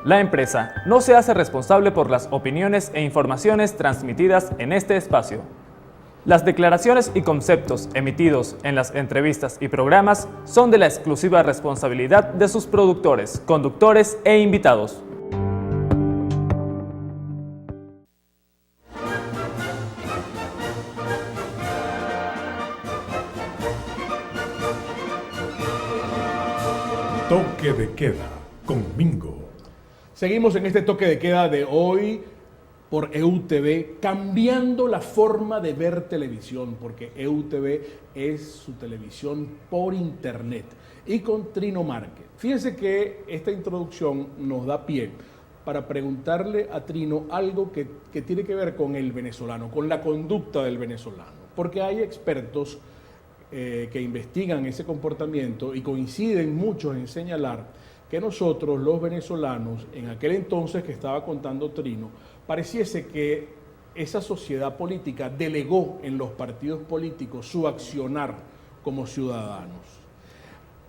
La empresa no se hace responsable por las opiniones e informaciones transmitidas en este espacio. Las declaraciones y conceptos emitidos en las entrevistas y programas son de la exclusiva responsabilidad de sus productores, conductores e invitados. Toque de queda con Mingo. Seguimos en este toque de queda de hoy por EUTV, cambiando la forma de ver televisión, porque EUTV es su televisión por internet. Y con Trino Márquez. Fíjense que esta introducción nos da pie para preguntarle a Trino algo que tiene que ver con el venezolano, con la conducta del venezolano. Porque hay expertos que investigan ese comportamiento y coinciden muchos en señalar que nosotros, los venezolanos, en aquel entonces que estaba contando Trino, pareciese que esa sociedad política delegó en los partidos políticos su accionar como ciudadanos.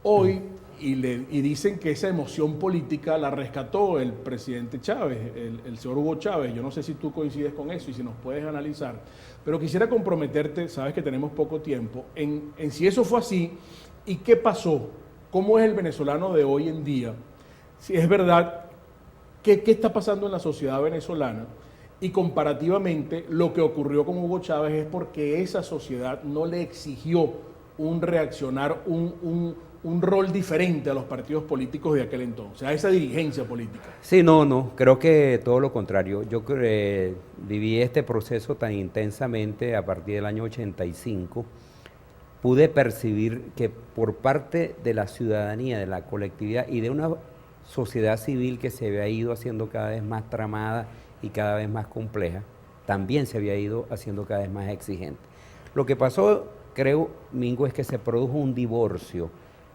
Hoy, y dicen que esa emoción política la rescató el presidente Chávez, el señor Hugo Chávez. Yo no sé si tú coincides con eso y si nos puedes analizar, pero quisiera comprometerte, sabes que tenemos poco tiempo, en si eso fue así y qué pasó, cómo es el venezolano de hoy en día, si es verdad, qué está pasando en la sociedad venezolana y comparativamente lo que ocurrió con Hugo Chávez es porque esa sociedad no le exigió un reaccionar, un rol diferente a los partidos políticos de aquel entonces, a esa dirigencia política. Sí, no, creo que todo lo contrario. Yo viví este proceso tan intensamente a partir del año 85, pude percibir que por parte de la ciudadanía, de la colectividad y de una sociedad civil que se había ido haciendo cada vez más tramada y cada vez más compleja, también se había ido haciendo cada vez más exigente. Lo que pasó, creo, Mingo, es que se produjo un divorcio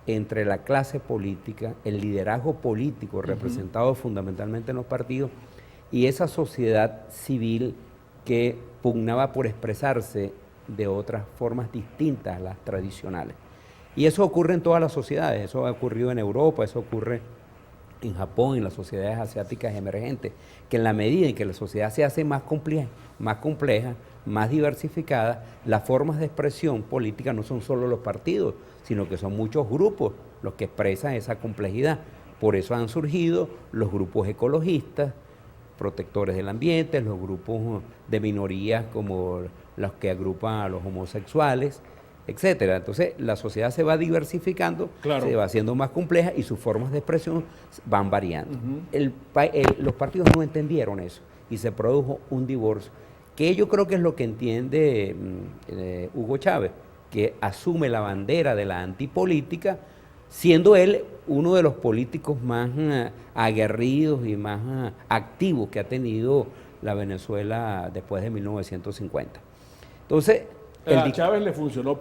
entre la clase política, el liderazgo político representado fundamentalmente en los partidos y esa sociedad civil que pugnaba por expresarse de otras formas distintas a las tradicionales. Y eso ocurre en todas las sociedades, eso ha ocurrido en Europa, eso ocurre en Japón, en las sociedades asiáticas emergentes, que en la medida en que la sociedad se hace más compleja, más diversificada, las formas de expresión política no son solo los partidos, sino que son muchos grupos los que expresan esa complejidad. Por eso han surgido los grupos ecologistas, protectores del ambiente, los grupos de minorías como los que agrupan a los homosexuales, etcétera. Entonces la sociedad se va diversificando, claro, se va haciendo más compleja y sus formas de expresión van variando. Los partidos no entendieron eso y se produjo un divorcio, que yo creo que es lo que entiende Hugo Chávez, que asume la bandera de la antipolítica, siendo él uno de los políticos más aguerridos y más activos que ha tenido la Venezuela después de 1950. Entonces, a Chávez le funcionó,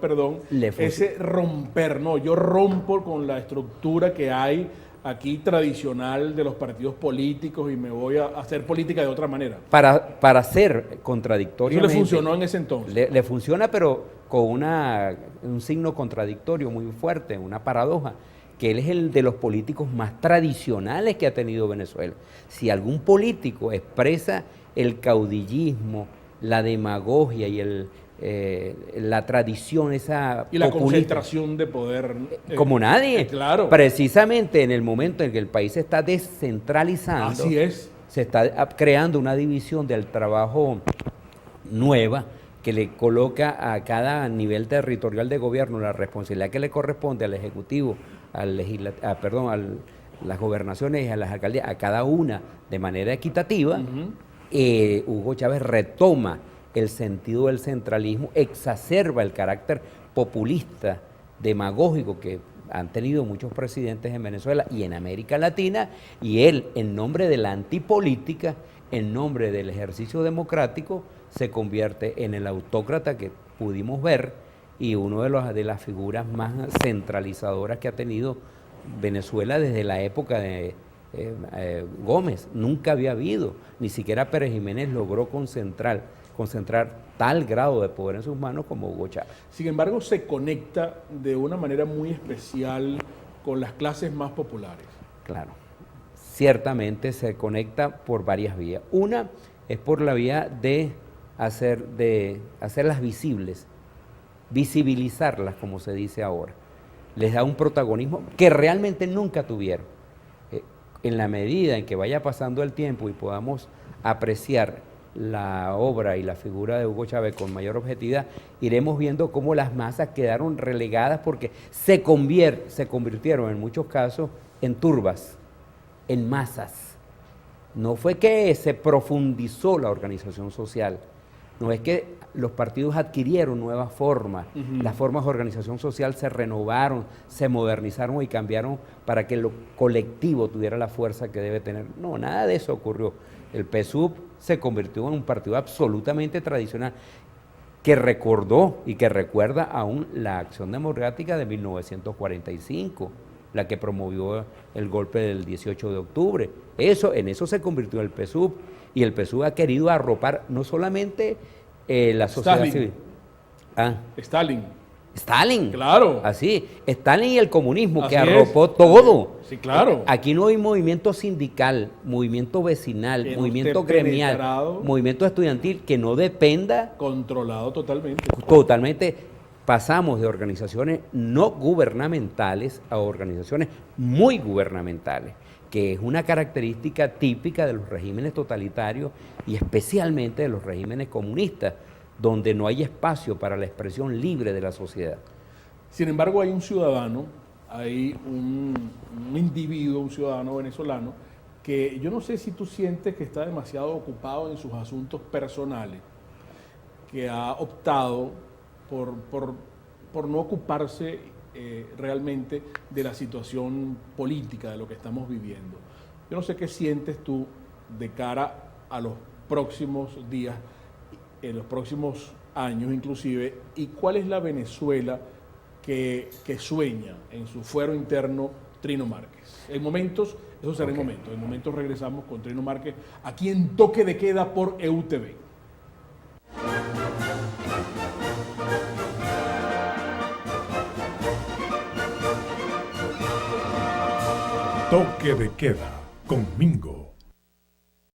ese romper, no, yo rompo con la estructura que hay aquí tradicional de los partidos políticos y me voy a hacer política de otra manera. Para ser contradictoriamente. Eso le funcionó en ese entonces. Le funciona, pero con un signo contradictorio muy fuerte, una paradoja, que él es el de los políticos más tradicionales que ha tenido Venezuela. Si algún político expresa el caudillismo, la demagogia y la tradición esa y la concentración de poder como nadie, claro, precisamente en el momento en que el país se está descentralizando, así es, se está creando una división del trabajo nueva que le coloca a cada nivel territorial de gobierno la responsabilidad que le corresponde al ejecutivo, a las gobernaciones y a las alcaldías, a cada una de manera equitativa. Hugo Chávez retoma el sentido del centralismo, exacerba el carácter populista, demagógico que han tenido muchos presidentes en Venezuela y en América Latina, y él, en nombre de la antipolítica, en nombre del ejercicio democrático, se convierte en el autócrata que pudimos ver y uno de las figuras más centralizadoras que ha tenido Venezuela desde la época de Gómez. Nunca había habido, ni siquiera Pérez Jiménez logró concentrar tal grado de poder en sus manos como Hugo Chávez. Sin embargo, se conecta de una manera muy especial con las clases más populares. Claro. ciertamente se conecta por varias vías. Una es por la vía de hacerlas visibles, visibilizarlas, como se dice ahora. Les da un protagonismo que realmente nunca tuvieron. En la medida en que vaya pasando el tiempo y podamos apreciar la obra y la figura de Hugo Chávez con mayor objetividad, iremos viendo cómo las masas quedaron relegadas porque se convirtieron en muchos casos en turbas, en masas. No fue que se profundizó la organización social, no es que los partidos adquirieron nuevas formas, las formas de organización social se renovaron, se modernizaron y cambiaron para que lo colectivo tuviera la fuerza que debe tener. No, nada de eso ocurrió. El PSUV se convirtió en un partido absolutamente tradicional que recordó y que recuerda aún la Acción Democrática de 1945, la que promovió el golpe del 18 de octubre. En eso se convirtió el PSUV, y el PSUV ha querido arropar no solamente la sociedad civil. Stalin. Claro. Así, Stalin y el comunismo, Así que arropó es. todo. Sí, claro. Aquí no hay movimiento sindical, movimiento vecinal, Que no movimiento esté gremial, penetrado. movimiento estudiantil que no dependa Controlado totalmente. totalmente. Pasamos de organizaciones no gubernamentales a organizaciones muy gubernamentales, que es una característica típica de los regímenes totalitarios y especialmente de los regímenes comunistas, donde no hay espacio para la expresión libre de la sociedad. Sin embargo, hay un ciudadano, hay un individuo, un ciudadano venezolano, que yo no sé si tú sientes que está demasiado ocupado en sus asuntos personales, que ha optado por no ocuparse realmente de la situación política, de lo que estamos viviendo. Yo no sé qué sientes tú de cara a los próximos días, en los próximos años inclusive, y cuál es la Venezuela que sueña en su fuero interno Trino Márquez. En momentos, eso será en momentos regresamos con Trino Márquez, aquí en Toque de Queda por EUTV. Toque de queda con Mingo.